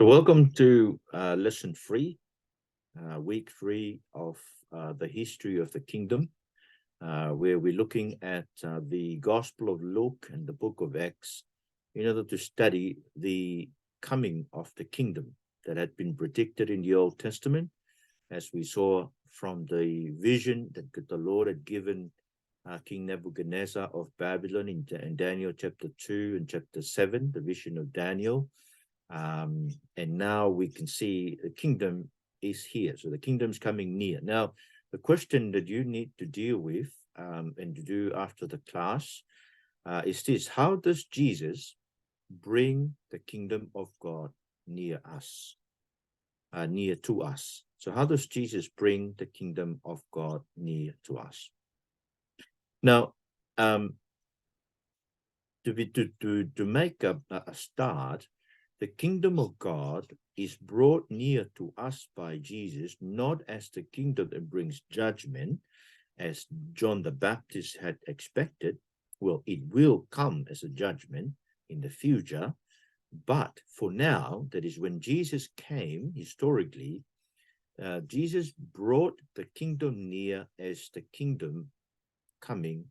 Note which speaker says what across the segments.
Speaker 1: So welcome to lesson 3, week 3 of the history of the kingdom, where we're looking at the Gospel of Luke and the book of Acts in order to study the coming of the kingdom that had been predicted in the Old Testament, as we saw from the vision that the Lord had given King Nebuchadnezzar of Babylon in Daniel chapter 2 and chapter 7, the vision of Daniel. And now we can see the kingdom is here. So the kingdom's coming near. Now, the question that you need to deal with and to do after the class is this: how does Jesus bring the kingdom of God near us, near to us? So how does Jesus bring the kingdom of God near to us? Now, to make a start, the kingdom of God is brought near to us by Jesus, not as the kingdom that brings judgment, as John the Baptist had expected. Well, it will come as a judgment in the future, but for now, that is when Jesus came, historically, Jesus brought the kingdom near as the kingdom coming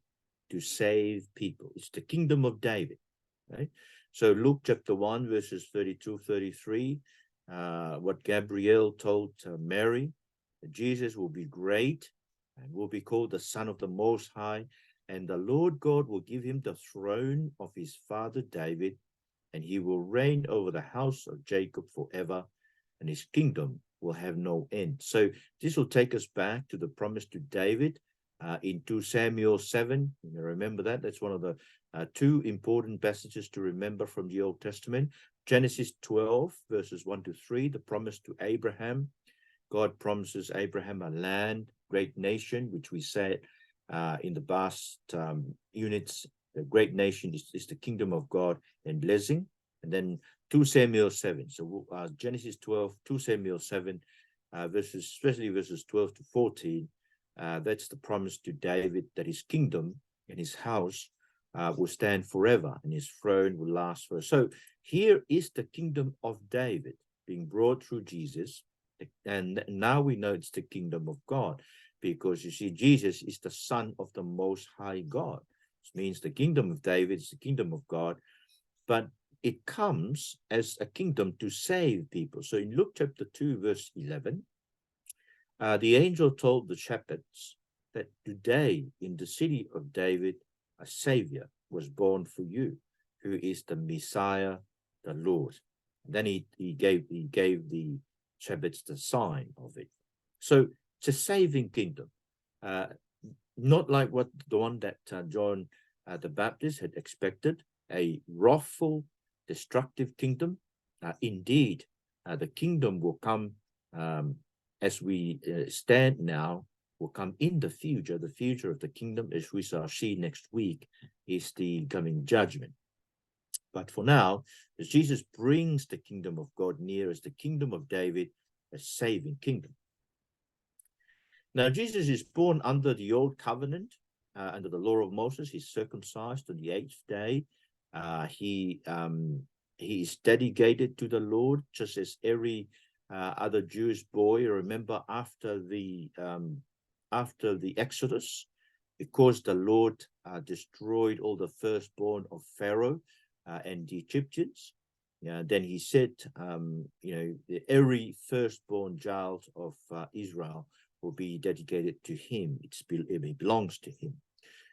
Speaker 1: to save people. It's the kingdom of David, right? So Luke chapter 1, verses 32-33, what Gabriel told Mary, that Jesus will be great and will be called the Son of the Most High, and the Lord God will give him the throne of his father David, and he will reign over the house of Jacob forever, and his kingdom will have no end. So this will take us back to the promise to David in 2 Samuel 7. You remember that? That's one of the two important passages to remember from the Old Testament. Genesis 12, verses 1-3, the promise to Abraham. God promises Abraham a land, great nation, which we said in the past units. The great nation is the kingdom of God and blessing. And then 2 Samuel 7. So Genesis 12, 2 Samuel 7, especially verses 12-14. That's the promise to David that his kingdom and his house will stand forever, and his throne will last forever. So here is the kingdom of David being brought through Jesus, and now we know it's the kingdom of God, because you see, Jesus is the Son of the Most High God. This means the kingdom of David is the kingdom of God, but it comes as a kingdom to save people. So in Luke chapter 2, verse 11, the angel told the shepherds that today in the city of David, a Savior was born for you, who is the Messiah, the Lord. And then he gave the shepherds the sign of it. So it's a saving kingdom, not like the one that John the Baptist had expected, a wrathful, destructive kingdom. Indeed, the kingdom will come as we stand now, will come in the future. The future of the kingdom, as we shall see next week, is the coming judgment. But for now, as Jesus brings the kingdom of God near as the kingdom of David, a saving kingdom. Now, Jesus is born under the old covenant, under the law of Moses. He's circumcised on the 8th day. He is dedicated to the Lord, just as every other Jewish boy. Remember, after the Exodus, because the Lord destroyed all the firstborn of Pharaoh and the Egyptians, then he said, every firstborn child of Israel will be dedicated to him. It belongs to him.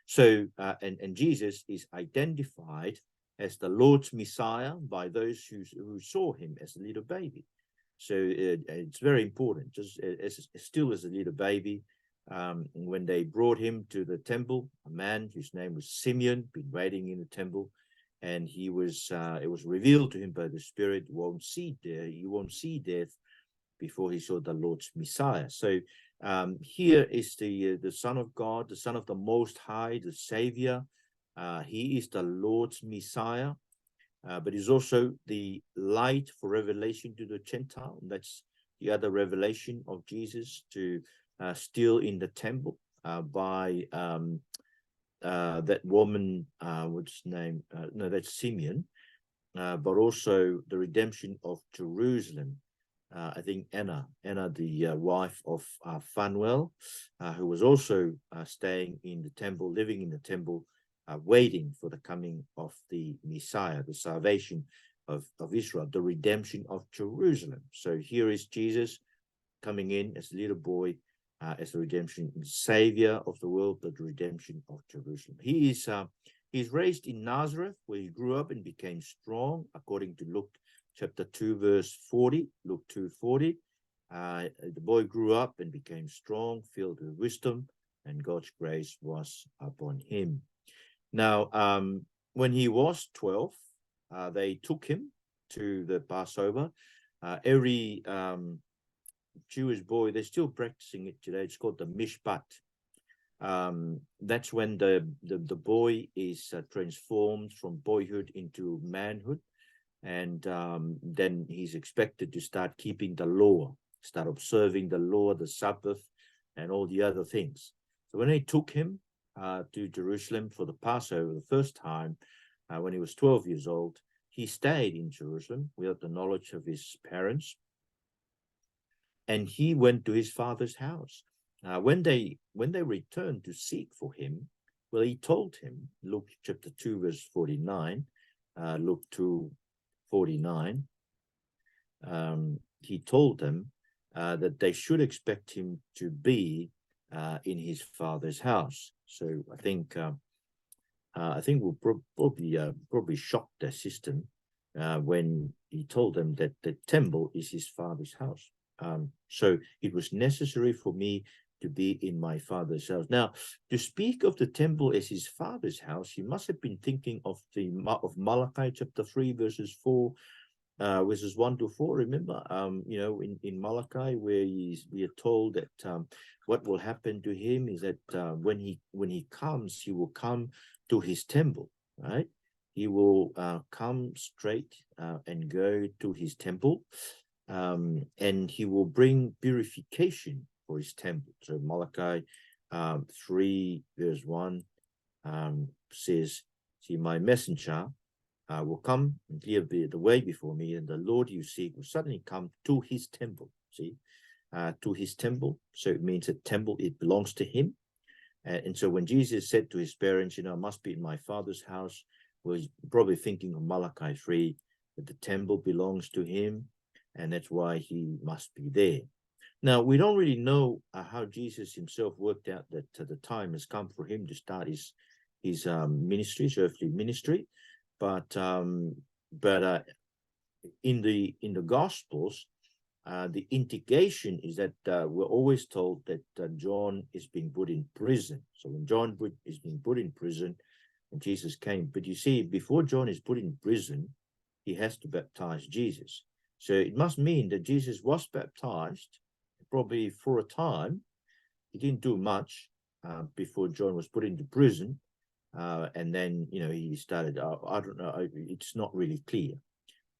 Speaker 1: So, and Jesus is identified as the Lord's Messiah by those who saw him as a little baby. So it's very important, just still as a little baby. When they brought him to the temple, a man whose name was Simeon, been waiting in the temple, and it was revealed to him by the Spirit, he won't see death before he saw the Lord's Messiah. So here is the Son of God, the Son of the Most High, the Savior. He is the Lord's Messiah. But he's also the light for revelation to the Gentile. That's the other revelation of Jesus, to still in the temple by that woman, what's his name? No, that's Simeon. but also the redemption of Jerusalem. I think Anna, the wife of Phanuel, who was also staying in the temple, living in the temple, waiting for the coming of the Messiah, the salvation of Israel, the redemption of Jerusalem. So here is Jesus coming in as a little boy, as the redemption savior of the world, but the redemption of Jerusalem. He's raised in Nazareth, where he grew up and became strong, according to Luke chapter 2, verse 40, Luke 2:40. The boy grew up and became strong, filled with wisdom, and God's grace was upon him. Now, when he was 12, they took him to the Passover. Every Jewish boy, they're still practicing it today. It's called the Mishpat. That's when the boy is transformed from boyhood into manhood. And then he's expected to start keeping the law, start observing the law, the Sabbath, and all the other things. So when they took him to Jerusalem for the Passover the first time, when he was 12 years old, he stayed in Jerusalem without the knowledge of his parents. And he went to his father's house. When they returned to seek for him, well, he told him, Luke chapter 2, verse 49, Luke 2:49, he told them that they should expect him to be in his father's house. So I think we'll probably shock their system when he told them that the temple is his father's house. So it was necessary for me to be in my father's house. Now, to speak of the temple as his father's house, he must have been thinking of Malachi chapter 3, verses 1 to 4. Remember, in Malachi, where we are told that what will happen to him is that when he comes, he will come to his temple, right? He will come straight and go to his temple. And he will bring purification for his temple. So Malachi 3 verse 1 says, "See, my messenger will come and clear the way before me, and the Lord you seek will suddenly come to his temple." See, to his temple. So it means that temple, it belongs to him. And so when Jesus said to his parents, I must be in my father's house, well, he's probably thinking of Malachi 3, that the temple belongs to him, and that's why he must be there. Now, we don't really know how Jesus himself worked out that the time has come for him to start his ministry, his earthly ministry. But in the Gospels, the indication is that we're always told that John is being put in prison. So when John is being put in prison, and Jesus came. But you see, before John is put in prison, he has to baptize Jesus. So it must mean that Jesus was baptized, probably for a time. He didn't do much before John was put into prison. And then, he started, I don't know, it's not really clear.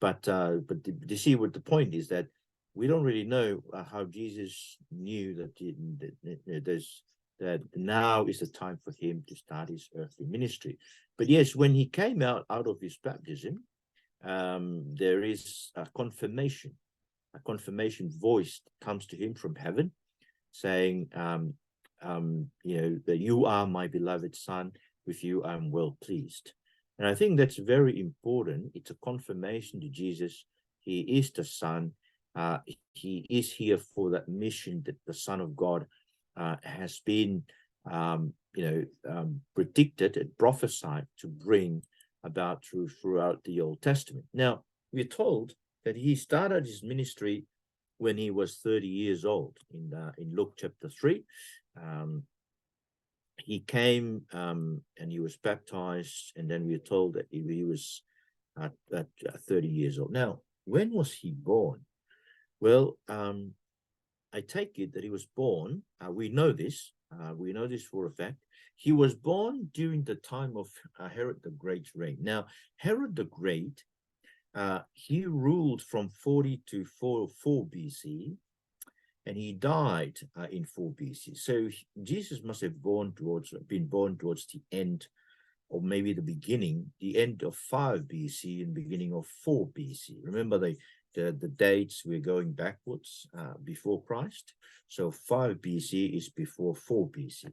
Speaker 1: But you see what the point is, that we don't really know how Jesus knew that now is the time for him to start his earthly ministry. But yes, when he came out of his baptism, there is a confirmation voice comes to him from heaven, saying, that you are my beloved son, with you I'm well pleased. And I think that's very important. It's a confirmation to Jesus. He is the Son. He is here for that mission that the Son of God has been, predicted and prophesied to bring about throughout the Old Testament. Now, we're told that he started his ministry when he was 30 years old. In Luke chapter 3, he came and he was baptized, and then we're told that he was at 30 years old. Now, when was he born? Well, I take it that he was born, we know this for a fact, he was born during the time of Herod the Great's reign. Now, Herod the Great, he ruled from 40 to 4 BC, and he died in 4 BC. So Jesus must have been born towards the end or maybe the beginning, the end of 5 BC and beginning of 4 BC. Remember the dates, we're going backwards before Christ. So 5 BC is before 4 BC.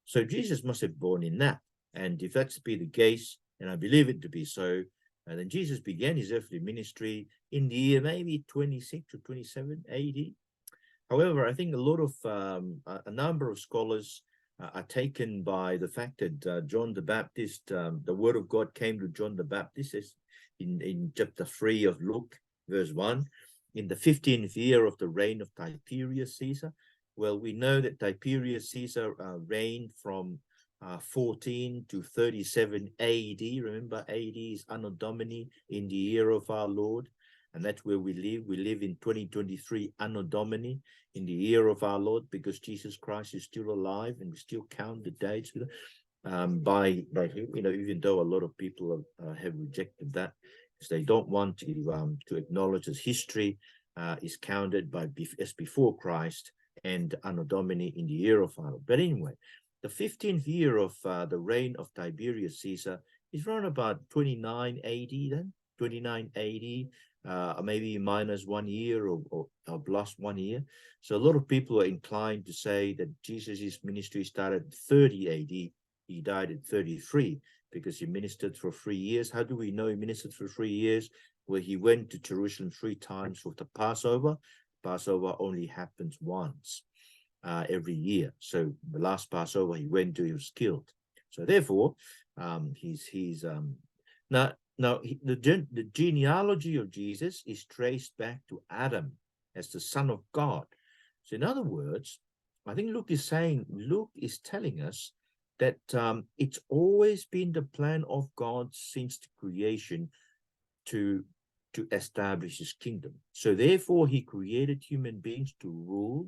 Speaker 1: So Jesus must have born in that. And if that's to be the case, and I believe it to be so, then Jesus began his earthly ministry in the year maybe 26 or 27 AD. However, I think a number of scholars are taken by the fact that John the Baptist, the word of God came to John the Baptist in chapter 3 of Luke, verse 1, in the 15th year of the reign of Tiberius Caesar. Well, we know that Tiberius Caesar reigned from 14 to 37 AD. Remember, AD is Anno Domini, in the year of our Lord. And that's where we live. We live in 2023 Anno Domini, in the year of our Lord, because Jesus Christ is still alive and we still count the days by even though a lot of people have rejected that, because they don't want to acknowledge that history is counted as before Christ and Anno Domini in the year of our Lord. But anyway, the 15th year of the reign of Tiberius Caesar is around about 29 AD then, 29 AD. Maybe minus 1 year or plus 1 year. So a lot of people are inclined to say that Jesus' ministry started 30 AD. He died at 33 because he ministered for 3 years. How do we know he ministered for 3 years? Well, he went to Jerusalem 3 times for the Passover. Passover only happens once every year. So the last Passover he went to, he was killed. So therefore, Now, the genealogy of Jesus is traced back to Adam as the Son of God. So in other words, I think Luke is telling us that it's always been the plan of God since the creation to establish his kingdom. So therefore, he created human beings to rule.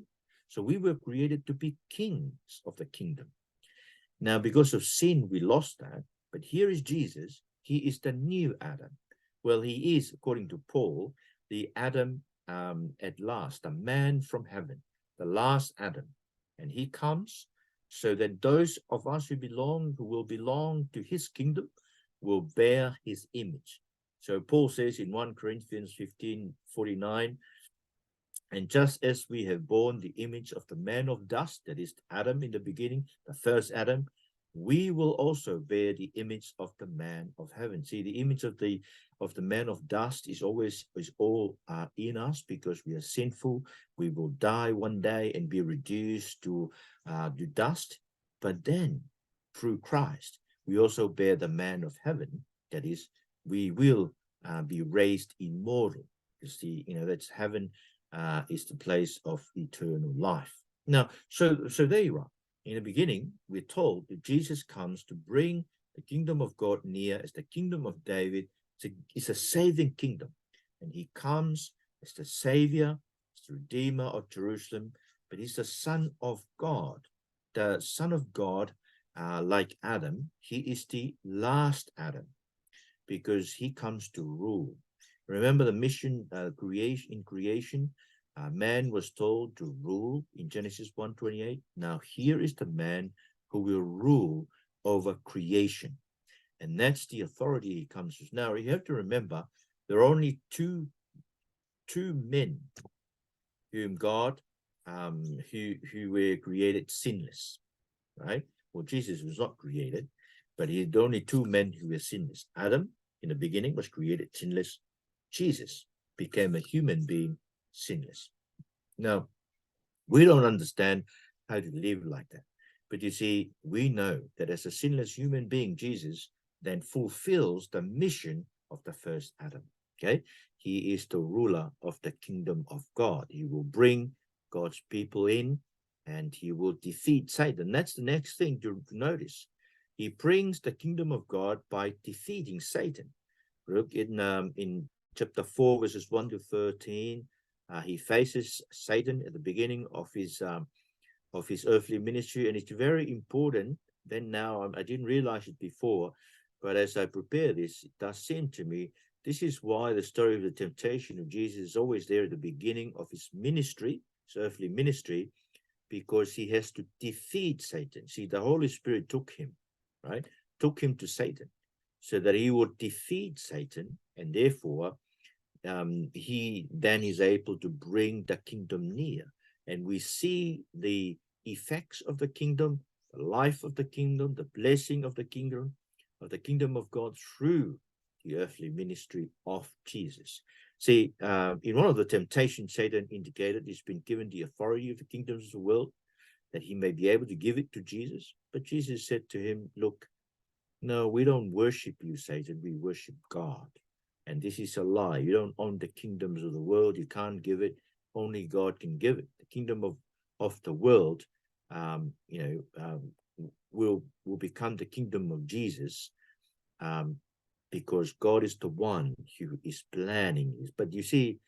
Speaker 1: So we were created to be kings of the kingdom. Now, because of sin, we lost that. But here is Jesus. He is the new Adam. Well, he is, according to Paul, the Adam at last, the man from heaven, the last Adam. And he comes so that those of us who will belong to his kingdom will bear his image. So Paul says in 1 Corinthians 15:49, and just as we have borne the image of the man of dust, that is Adam in the beginning, the first Adam, we will also bear the image of the man of heaven. See, the image of the man of dust is all in us because we are sinful. We will die one day and be reduced to dust. But then, through Christ, we also bear the man of heaven. That is, we will be raised immortal. You see, that's heaven is the place of eternal life. Now, so there you are. In the beginning, we're told that Jesus comes to bring the kingdom of God near as the kingdom of David. It's a saving kingdom. And he comes as the savior, as the redeemer of Jerusalem, but he's the Son of God. The Son of God, like Adam, he is the last Adam because he comes to rule. Remember the mission in creation? Man was told to rule in Genesis 1:28. Now here is the man who will rule over creation. And that's the authority he comes with. Now you have to remember, there are only two men whom God, who were created sinless, right? Well, Jesus was not created, but he had only 2 men who were sinless. Adam, in the beginning, was created sinless. Jesus became a human being sinless. Now, we don't understand how to live like that. But you see, we know that as a sinless human being, Jesus then fulfills the mission of the first Adam. Okay? He is the ruler of the kingdom of God. He will bring God's people in and he will defeat Satan. That's the next thing to notice. He brings the kingdom of God by defeating Satan. Look in chapter 4, verses 1 to 13. He faces Satan at the beginning of his earthly ministry, and it's very important. Then now, I didn't realize it before, but as I prepare this, it does seem to me this is why the story of the temptation of Jesus is always there at the beginning of his ministry, his earthly ministry, because he has to defeat Satan. See, the Holy Spirit took him, right? took him to Satan so that he would defeat Satan, and therefore he then is able to bring the kingdom near. And we see the effects of the kingdom, the life of the kingdom, the blessing of the kingdom of God through the earthly ministry of Jesus. See, in one of the temptations, Satan indicated he's been given the authority of the kingdoms of the world, that he may be able to give it to Jesus. But Jesus said to him, look, no, we don't worship you, Satan. We worship God. And this is a lie. You don't own the kingdoms of the world. You can't give it. Only God can give it. The kingdom of the world, will become the kingdom of Jesus, because God is the one who is planning this. But you see,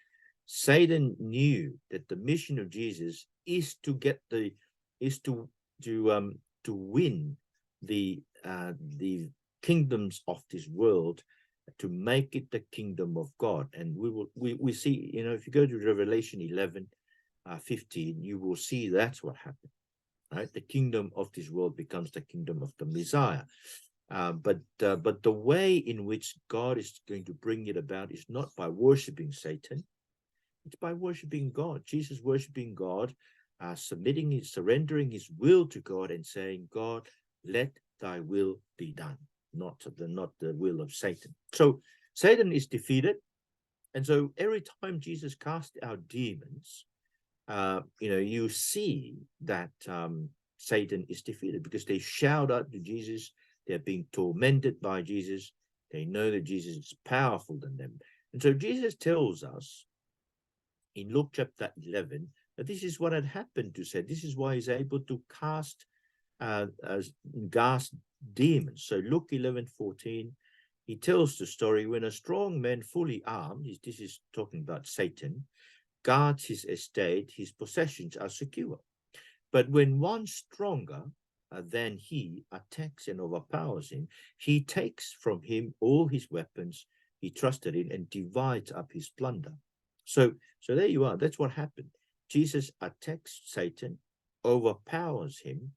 Speaker 1: Satan knew that the mission of Jesus is to win the kingdoms of this world, to make it the kingdom of God. And we see, if you go to Revelation 11:15, you will see that's what happened, right? The kingdom of this world becomes the kingdom of the Messiah. But the way in which God is going to bring it about is not by worshiping Satan. It's by worshiping God. Jesus worshiping God, surrendering his will to God and saying, God, let thy will be done, not the will of Satan. So Satan is defeated. And so every time Jesus cast out demons, you see that Satan is defeated, because they shout out to Jesus. They're being tormented by Jesus. They know that Jesus is powerful than them. And so Jesus tells us in Luke chapter 11 that this is what had happened to Satan. This is why he's able to cast demons. So Luke 11:14, he tells the story, when a strong man fully armed, this is talking about Satan, guards his estate, his possessions are secure. But when one stronger than he attacks and overpowers him, he takes from him all his weapons he trusted in and divides up his plunder. So there you are. That's what happened. Jesus attacks Satan, overpowers him,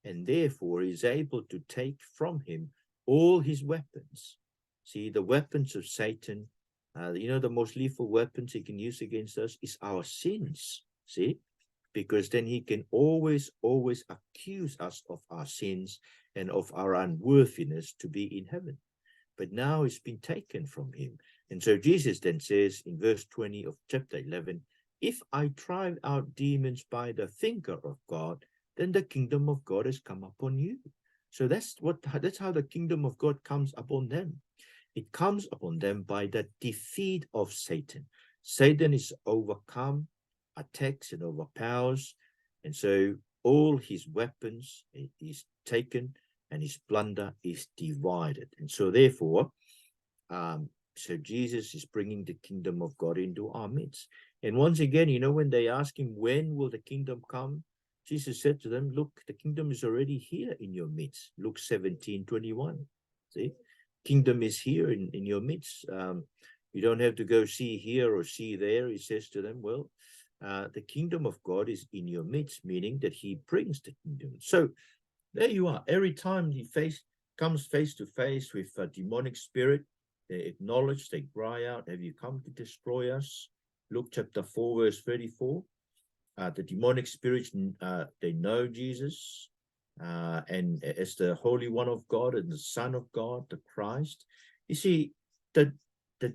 Speaker 1: and therefore is able to take from him all his weapons. See, the weapons of Satan, the most lethal weapons he can use against us is our sins. See, because then he can always accuse us of our sins and of our unworthiness to be in heaven. But now it's been taken from him. And so Jesus then says in verse 20 of chapter 11, if I drive out demons by the finger of God, then the kingdom of God has come upon you. So that's how the kingdom of God comes upon them. It comes upon them by the defeat of Satan. Satan is overcome, attacks and overpowers, and so all his weapons is taken and his plunder is divided. And so therefore, so Jesus is bringing the kingdom of God into our midst. And once again, when they ask him, when will the kingdom come? Jesus said to them, look, the kingdom is already here in your midst. Luke 17:21. See, kingdom is here in your midst. You don't have to go see here or see there. He says to them, well, the kingdom of God is in your midst, meaning that he brings the kingdom. So there you are. Every time he comes face to face with a demonic spirit, they acknowledge, they cry out, have you come to destroy us? Luke chapter 4, verse 34. The demonic spirits, they know Jesus and as the Holy One of God and the Son of God, the Christ. You see, the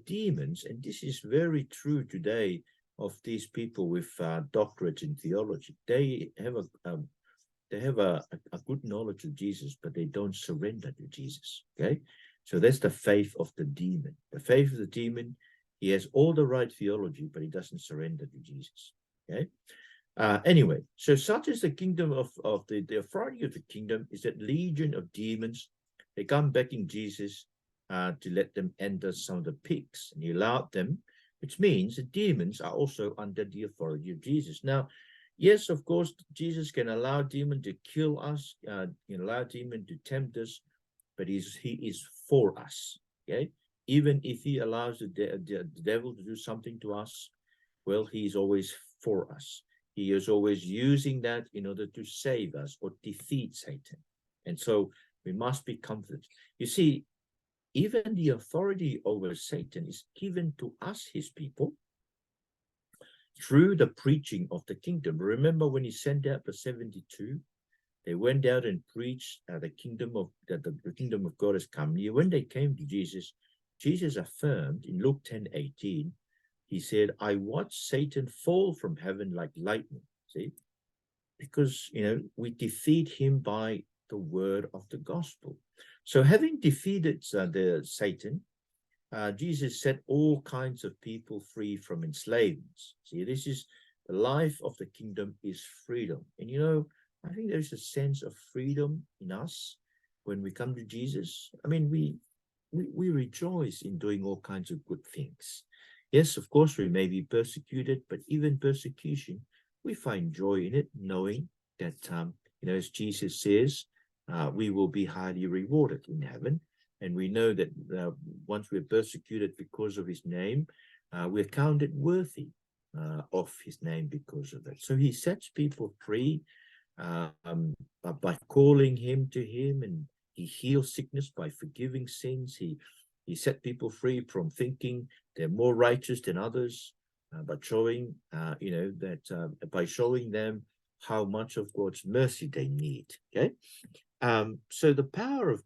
Speaker 1: demons, and this is very true today of these people with doctorates in theology, they have a good knowledge of Jesus, but they don't surrender to Jesus. Okay, so that's the faith of the demon. The faith of the demon, he has all the right theology, but he doesn't surrender to Jesus. Okay. Anyway, so such is the kingdom of the authority of the kingdom, is that legion of demons, they come begging Jesus to let them enter some of the pigs, and he allowed them, which means the demons are also under the authority of Jesus. Now, yes, of course, Jesus can allow demon to kill us, can allow demon to tempt us, but he is for us. Okay, even if he allows the devil to do something to us, well, he is always for us. He is always using that in order to save us or defeat Satan. And so We must be confident. You see, even the authority over Satan is given to us, his people, through the preaching of the kingdom. Remember when he sent out the 72? They went out and preached the kingdom of the kingdom of God has come near. When they came to Jesus, Jesus affirmed in Luke 10:18, he said, I watched Satan fall from heaven like lightning. See? Because, we defeat him by the word of the gospel. So having defeated the Satan, Jesus set all kinds of people free from enslavement. See, this is the life of the kingdom is freedom. And I think there's a sense of freedom in us when we come to Jesus. I mean, we rejoice in doing all kinds of good things. Yes, of course, we may be persecuted, but even persecution, we find joy in it, knowing that, as Jesus says, we will be highly rewarded in heaven. And we know that once we're persecuted because of his name, we're counted worthy of his name because of that. So he sets people free by calling to him, and he heals sickness by forgiving sins. He set people free from thinking they're more righteous than others, but showing, that by showing them how much of God's mercy they need. Okay, so the power of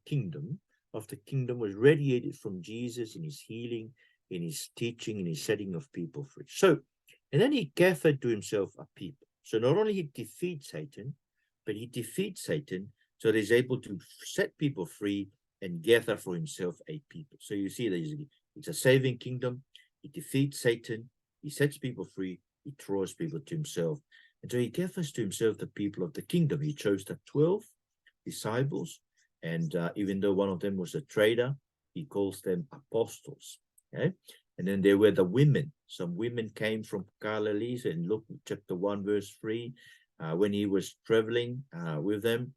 Speaker 1: the kingdom was radiated from Jesus in his healing, in his teaching, in his setting of people free. So, and then he gathered to himself a people. So not only he defeats Satan, but he defeats Satan so that he's able to set people free and gather for himself a people. So you see that it's a saving kingdom. He defeats Satan. He sets people free. He draws people to himself. And so he gathers to himself the people of the kingdom. He chose the 12 disciples. And even though one of them was a traitor, he calls them apostles. Okay? And then there were the women. Some women came from Galilee. So in Luke chapter 1, verse 3, when he was traveling with them.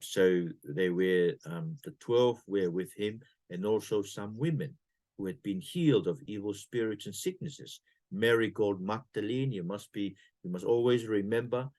Speaker 1: So they were, the 12 were with him, and also some women who had been healed of evil spirits and sicknesses. Mary called Magdalene, you must always remember,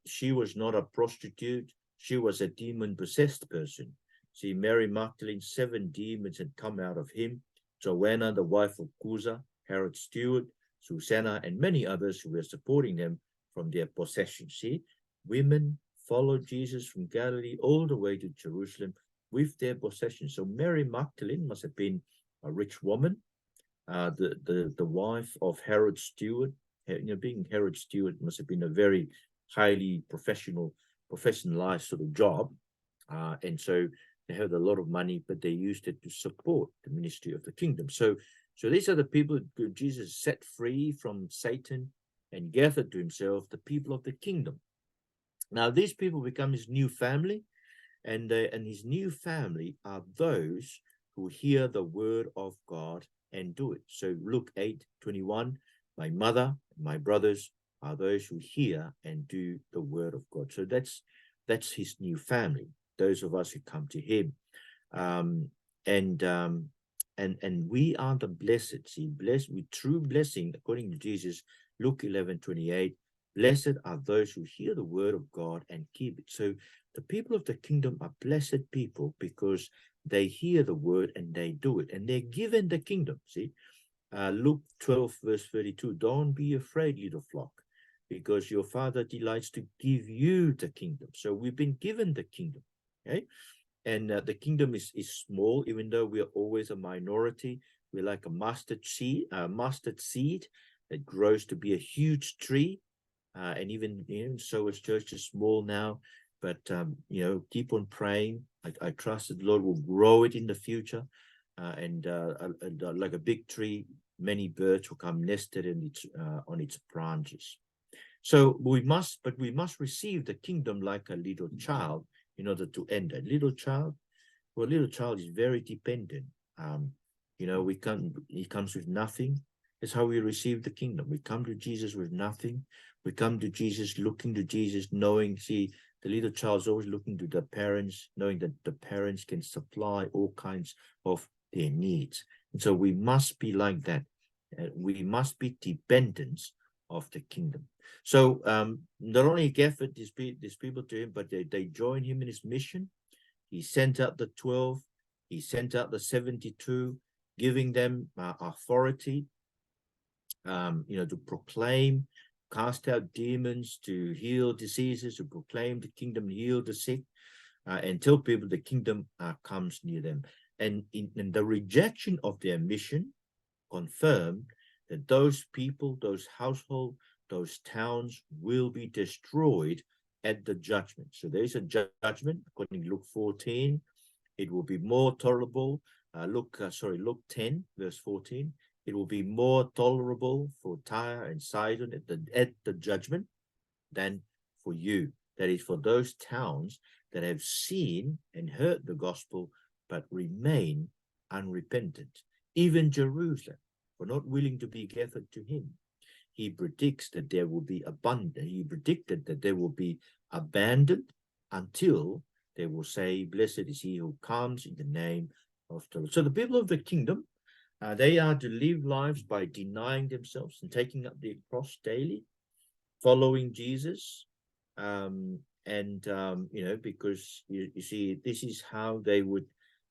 Speaker 1: she was not a prostitute. She was a demon-possessed person. See, Mary Magdalene, 7 demons had come out of him. Joanna, the wife of Cusa, Herod's steward, Susanna, and many others who were supporting them from their possession. See, women followed Jesus from Galilee all the way to Jerusalem with their possessions. So Mary Magdalene must have been a rich woman, the wife of Herod's steward. Being Herod's steward must have been a very highly professionalized sort of job, and so they had a lot of money, but they used it to support the ministry of the kingdom. So these are the people who Jesus set free from Satan and gathered to himself the people of the kingdom. Now these people become his new family, and his new family are those who hear the word of God and do it. So Luke 8:21, my mother, my brothers are those who hear and do the word of God. So that's his new family, those of us who come to him. And we are the blessed. See, blessed with true blessing, according to Jesus, Luke 11:28. Blessed are those who hear the word of God and keep it. So the people of the kingdom are blessed people because they hear the word and they do it, and they're given the kingdom. See, Luke 12, verse 32, don't be afraid, little flock, because your Father delights to give you the kingdom. So we've been given the kingdom, okay? And the kingdom is small, even though we are always a minority. We're like a mustard seed that grows to be a huge tree. And even so, as church is small now, but keep on praying. I trust that the Lord will grow it in the future, and like a big tree, many birds will come nested in on its branches. So we must receive the kingdom like a little child in order to enter. A little child is very dependent. He comes with nothing. That's how we receive the kingdom. We come to Jesus with nothing. We come to Jesus, looking to Jesus, knowing, see, the little child's always looking to the parents, knowing that the parents can supply all kinds of their needs. And so we must be like that. We must be dependent of the kingdom. So not only gathered these people to him, but they joined him in his mission. He sent out the 12. He sent out the 72, giving them authority, to proclaim, cast out demons, to heal diseases, to proclaim the kingdom, heal the sick, and tell people the kingdom comes near them. And in the rejection of their mission confirmed that those people, those households, those towns will be destroyed at the judgment. So there's a judgment, according to Luke 14. It will be more tolerable. Luke 10, verse 14. It will be more tolerable for Tyre and Sidon at the judgment than for you. That is, for those towns that have seen and heard the gospel but remain unrepentant. Even Jerusalem, for not willing to be gathered to him. He predicts that there will be abundant. He predicted that there will be abandoned until they will say, "Blessed is he who comes in the name of the Lord." So the people of the kingdom, they are to live lives by denying themselves and taking up their cross daily, following Jesus, because you see, this is how they would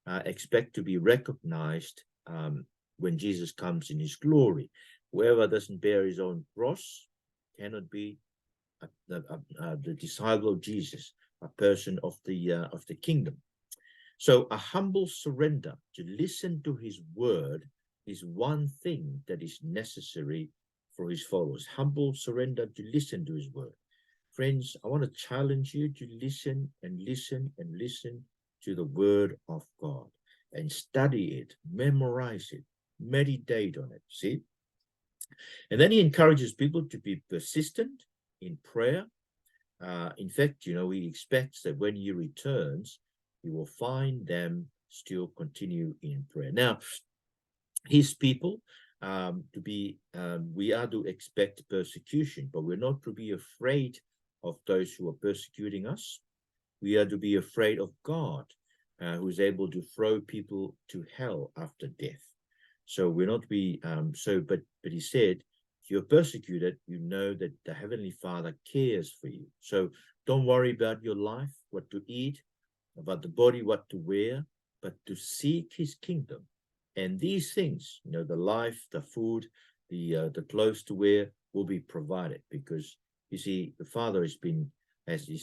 Speaker 1: expect to be recognized when Jesus comes in his glory. Whoever doesn't bear his own cross cannot be the disciple of Jesus, a person of the kingdom. So a humble surrender to listen to his word is one thing that is necessary for his followers. Humble surrender to listen to his word. Friends, I want to challenge you to listen and listen and listen to the word of God and study it, memorize it, meditate on it. See? And then he encourages people to be persistent in prayer. In fact, he expects that when he returns, he will find them still continue in prayer. Now, his people, we are to expect persecution, but we're not to be afraid of those who are persecuting us. We are to be afraid of God, who is able to throw people to hell after death. So we're not to be but he said, if you're persecuted, you know that the Heavenly Father cares for you. So don't worry about your life, what to eat, about the body, what to wear, but to seek his kingdom. And these things, the life, the food, the clothes to wear will be provided, because you see, the Father is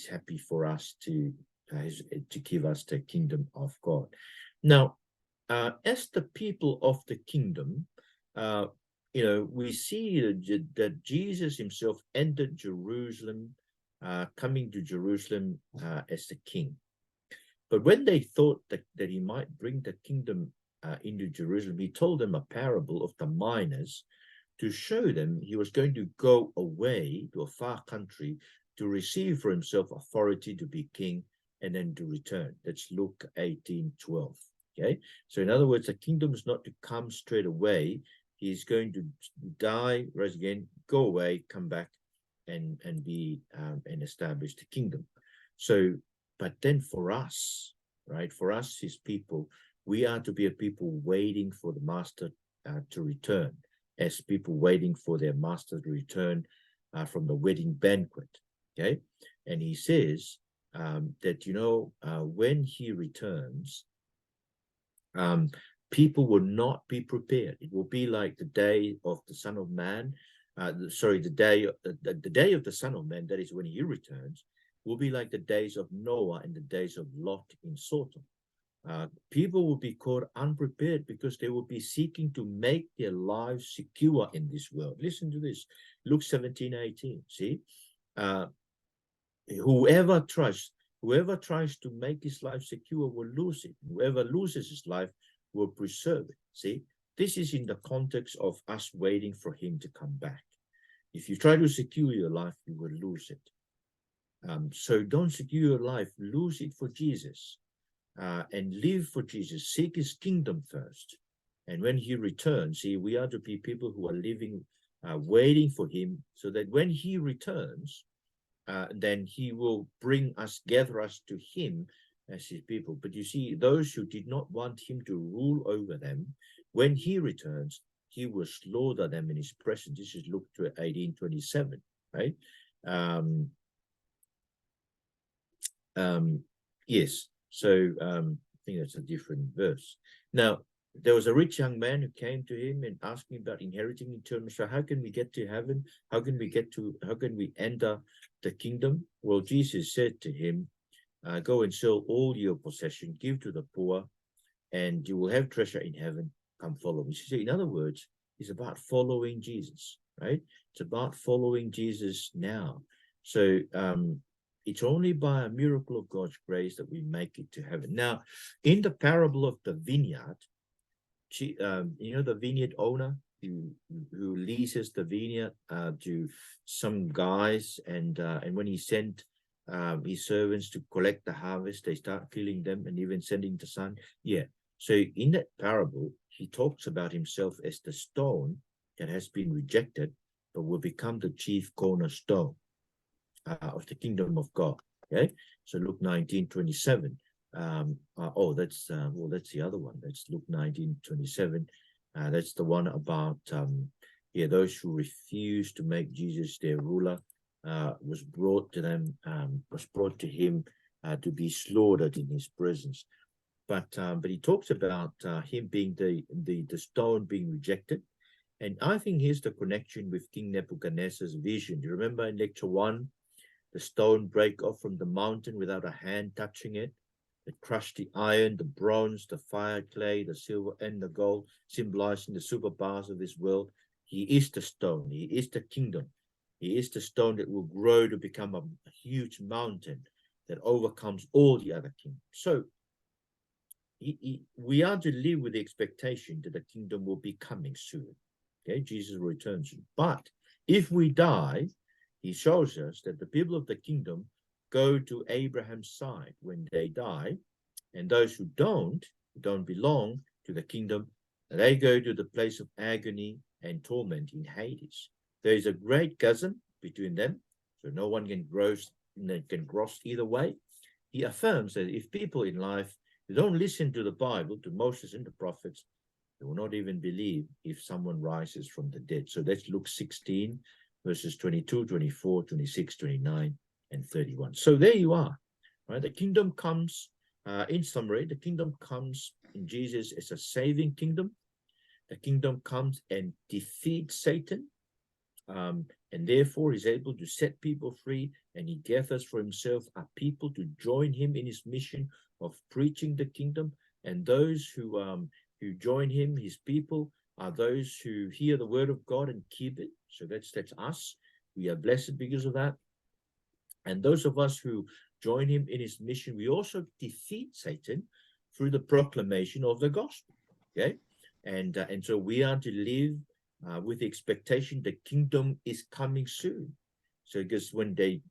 Speaker 1: happy for us to give us the kingdom of God. Now, as the people of the kingdom, we see that Jesus himself entered Jerusalem, coming to Jerusalem as the king. But when they thought that he might bring the kingdom into Jerusalem, he told them a parable of the miners to show them he was going to go away to a far country to receive for himself authority to be king and then to return. That's Luke 18:12. Okay, so in other words, the kingdom is not to come straight away. He's going to die, rise again, go away, come back, and be and establish the kingdom. So, but then for us, right, for us, his people, we are to be a people waiting for the master to return, as people waiting for their master to return from the wedding banquet. Okay, and he says that when he returns, people will not be prepared. It will be like the day of the Son of Man. The day of the Son of Man, that is when he returns, will be like the days of Noah and the days of Lot in Sodom. People will be caught unprepared because they will be seeking to make their lives secure in this world. Listen to this, Luke 17:18. See, whoever tries to make his life secure will lose it. Whoever loses his life will preserve it. See, this is in the context of us waiting for him to come back. If you try to secure your life, you will lose it. So don't secure your life, lose it for Jesus, and live for Jesus. Seek his kingdom first. And when he returns, see, we are to be people who are living, waiting for him, so that when he returns, then he will gather us to him as his people. But you see, those who did not want him to rule over them, when he returns, he will slaughter them in his presence. This is Luke 18:27, right? Yes, so I think that's a different verse. Now, there was a rich young man who came to him and asked him about inheriting eternal. So how can we get to heaven? How can we enter the kingdom? Well, Jesus said to him, go and sell all your possession, give to the poor, and you will have treasure in heaven. Come follow me. So in other words, it's about following Jesus, right? It's about following Jesus now. So it's only by a miracle of God's grace that we make it to heaven. Now, in the parable of the vineyard, the vineyard owner who leases the vineyard to some guys, and when he sent his servants to collect the harvest, they start killing them and even sending the son. Yeah. So in that parable, he talks about himself as the stone that has been rejected, but will become the chief cornerstone of the kingdom of God. Okay. So Luke 19:27. That's the other one. That's Luke 19:27. That's the one about those who refuse to make Jesus their ruler was brought to him to be slaughtered in his presence. But he talks about him being the stone being rejected. And I think here's the connection with King Nebuchadnezzar's vision. Do you remember in lecture 1, the stone break off from the mountain without a hand touching it? It crushed the iron, the bronze, the fire, clay, the silver, and the gold, symbolizing the superpowers of this world. He is the stone. He is the kingdom. He is the stone that will grow to become a huge mountain that overcomes all the other kingdoms. So we are to live with the expectation that the kingdom will be coming soon. Okay, Jesus returns soon. But if we die, he shows us that the people of the kingdom go to Abraham's side when they die, and those who don't belong to the kingdom, they go to the place of agony and torment in Hades. There is a great chasm between them, so no one can cross either way. He affirms that if people in life who don't listen to the Bible, to Moses and the prophets, they will not even believe if someone rises from the dead. So that's Luke 16, verses 22, 24, 26, 29, and 31. So there you are, right? The kingdom comes, in summary, the kingdom comes in Jesus as a saving kingdom. The kingdom comes and defeats Satan, and therefore is able to set people free, and he gathers for himself a people to join him in his mission of preaching the kingdom. And those who join him, his people, are those who hear the word of God and keep it. So that's us. We are blessed because of that. And those of us who join him in his mission, we also defeat Satan through the proclamation of the gospel. Okay, and so we are to live with the expectation the kingdom is coming soon. So because when they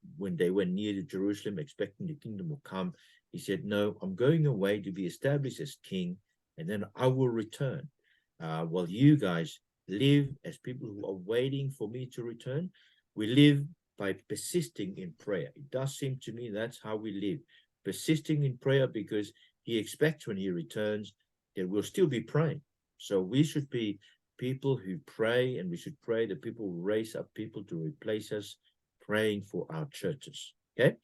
Speaker 1: went near to Jerusalem, expecting the kingdom will come, he said, "No, I'm going away to be established as king, and then I will return. While you guys live as people who are waiting for me to return, we live by persisting in prayer." It does seem to me that's how we live, persisting in prayer, because he expects when he returns that we'll still be praying. So we should be people who pray, and we should pray that people will raise up people to replace us, praying for our churches. Okay,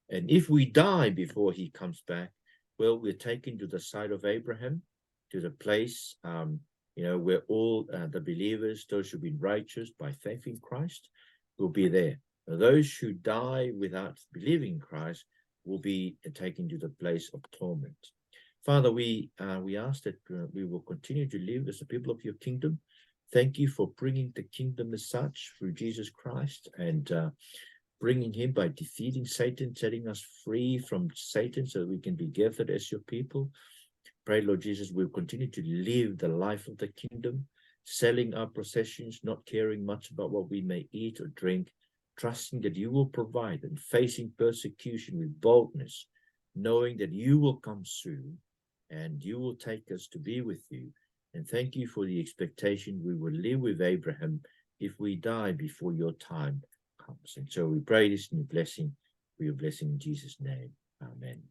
Speaker 1: and if we die before he comes back, well, we're taken to the side of Abraham, to the place where all the believers, those who've been righteous by faith in Christ, will be there. Those who die without believing in Christ will be taken to the place of torment. Father, we ask that we will continue to live as a people of your kingdom. Thank you for bringing the kingdom as such through Jesus Christ, and bringing him by defeating Satan, setting us free from Satan so that we can be gathered as your people. Pray, Lord Jesus, we'll continue to live the life of the kingdom, selling our possessions, not caring much about what we may eat or drink, trusting that you will provide, and facing persecution with boldness, knowing that you will come soon and you will take us to be with you. And thank you for the expectation we will live with Abraham if we die before your time comes. And so we pray this in your blessing, for your blessing in Jesus' name. Amen.